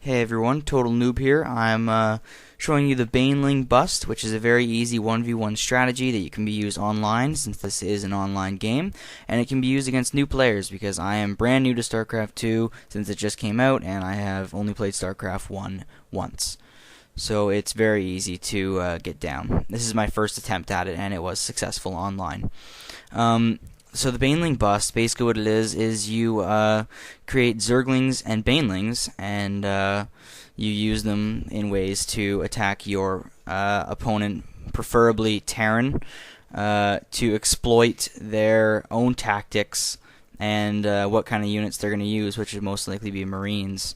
Hey everyone, Total Noob here. I'm showing you the Baneling bust, which is a very easy 1v1 strategy that you can be used online, since this is an online game, and it can be used against new players because I am brand new to Starcraft 2 since it just came out, and I have only played Starcraft 1 once. So it's very easy to get down. This is my first attempt at it, and it was successful online. So the Baneling bust, basically what it is you create Zerglings and Banelings, and you use them in ways to attack your opponent, preferably Terran, to exploit their own tactics and what kind of units they're going to use, which would most likely be Marines,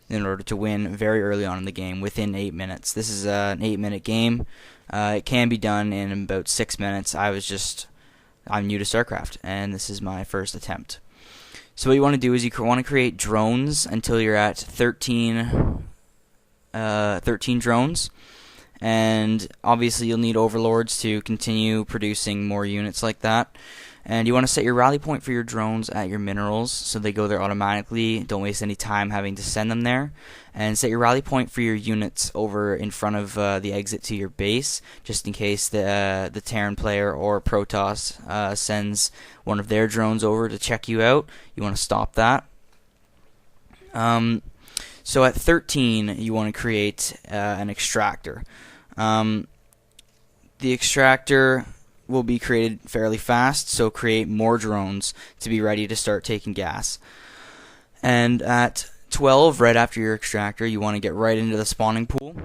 in order to win very early on in the game, within 8 minutes. This is an 8-minute game. It can be done in about 6 minutes. I'm new to Starcraft, and this is my first attempt. So what you want to do is you want to create drones until you're at 13 drones, and obviously you'll need overlords to continue producing more units like that. And you want to set your rally point for your drones at your minerals, so they go there automatically. Don't waste any time having to send them there. And set your rally point for your units over in front of the exit to your base, just in case the Terran player or Protoss sends one of their drones over to check you out. You want to stop that. So at 13, you want to create an Extractor. The Extractor will be created fairly fast, so create more drones to be ready to start taking gas. And at 12, right after your Extractor, you want to get right into the spawning pool,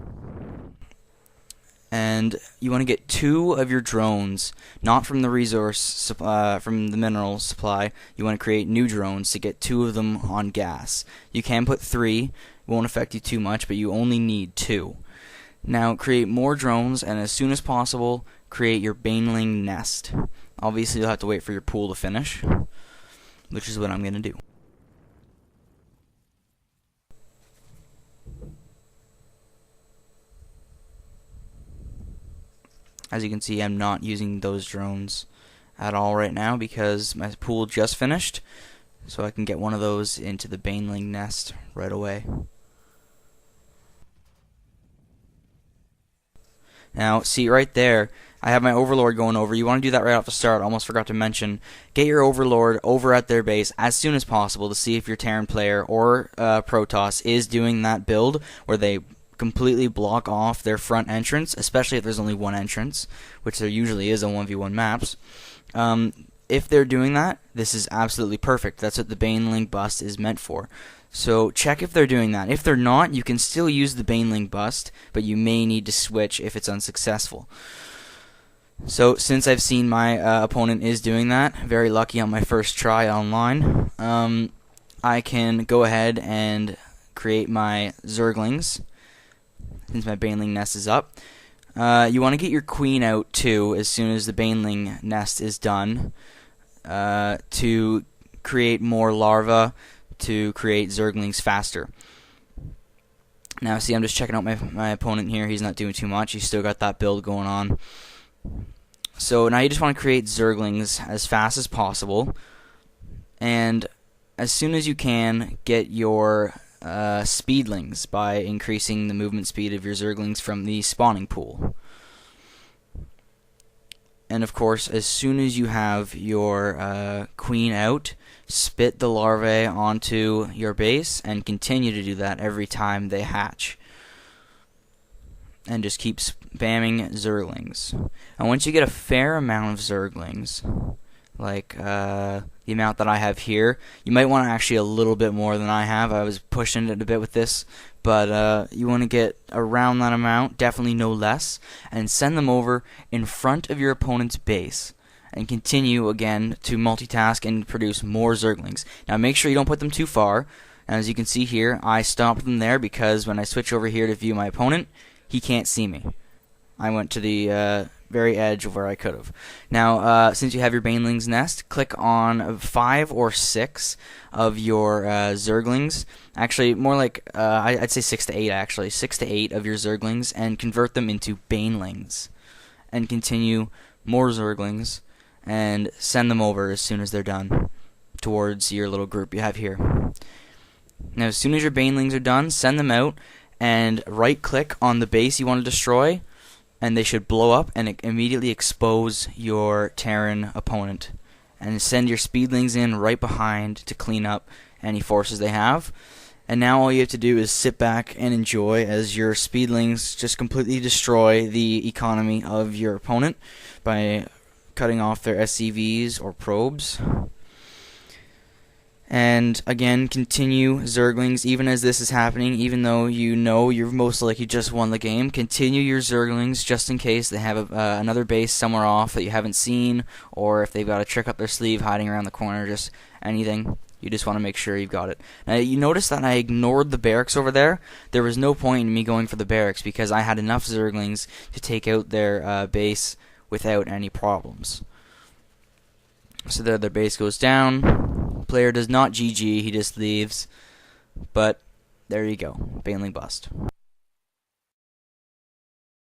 and you want to get 2 of your drones, not from the resource from the mineral supply. You want to create new drones to get 2 of them on gas. You can put 3, it won't affect you too much, but you only need 2. Now create more drones, and as soon as possible create your Baneling nest. Obviously you'll have to wait for your pool to finish, which is what I'm going to do. As you can see, I'm not using those drones at all right now because my pool just finished, so I can get one of those into the Baneling nest right away. Now, see right there, I have my Overlord going over. You want to do that right off the start. Almost forgot to mention. Get your Overlord over at their base as soon as possible to see if your Terran player or Protoss is doing that build where they completely block off their front entrance, especially if there's only one entrance, which there usually is on 1v1 maps. If they're doing that, this is absolutely perfect. That's what the Baneling bust is meant for. So check if they're doing that. If they're not, you can still use the Baneling bust, but you may need to switch if it's unsuccessful. So since I've seen my opponent is doing that, very lucky on my first try online, I can go ahead and create my Zerglings, since my Baneling nest is up. You want to get your queen out too as soon as the Baneling nest is done, to create more larvae, to create Zerglings faster. Now see, I'm just checking out my opponent here. He's not doing too much. He's still got that build going on. So now you just want to create Zerglings as fast as possible, and as soon as you can, get your Speedlings by increasing the movement speed of your Zerglings from the spawning pool. And of course, as soon as you have your queen out, spit the larvae onto your base and continue to do that every time they hatch. And just keep spamming Zerglings. And once you get a fair amount of Zerglings, like the amount that I have here, you might want actually a little bit more than I have. I was pushing it a bit with this, but you want to get around that amount, definitely no less, and send them over in front of your opponent's base, and continue again to multitask and produce more Zerglings. Now make sure you don't put them too far. As you can see here, I stopped them there because when I switch over here to view my opponent, he can't see me. I went to the very edge of where I could have. Now, since you have your Baneling's nest, click on 5 or 6 of your Zerglings. Actually, more like, I'd say 6 to 8 actually. 6 to 8 of your Zerglings, and convert them into Banelings. And continue more Zerglings, and send them over as soon as they're done towards your little group you have here. Now, as soon as your Banelings are done, send them out and right-click on the base you want to destroy, and they should blow up and immediately expose your Terran opponent. And send your Speedlings in right behind to clean up any forces they have. And now all you have to do is sit back and enjoy as your Speedlings just completely destroy the economy of your opponent by cutting off their SCVs or probes. And again, continue Zerglings even as this is happening, even though you know you're most likely just won the game. Continue your Zerglings just in case they have another base somewhere off that you haven't seen, or if they've got a trick up their sleeve hiding around the corner, just anything. You just want to make sure you've got it. Now, you notice that I ignored the barracks over there. There was no point in me going for the barracks because I had enough Zerglings to take out their base without any problems. So there, their base goes down. Player does not GG, he just leaves. But there you go, Baneling bust.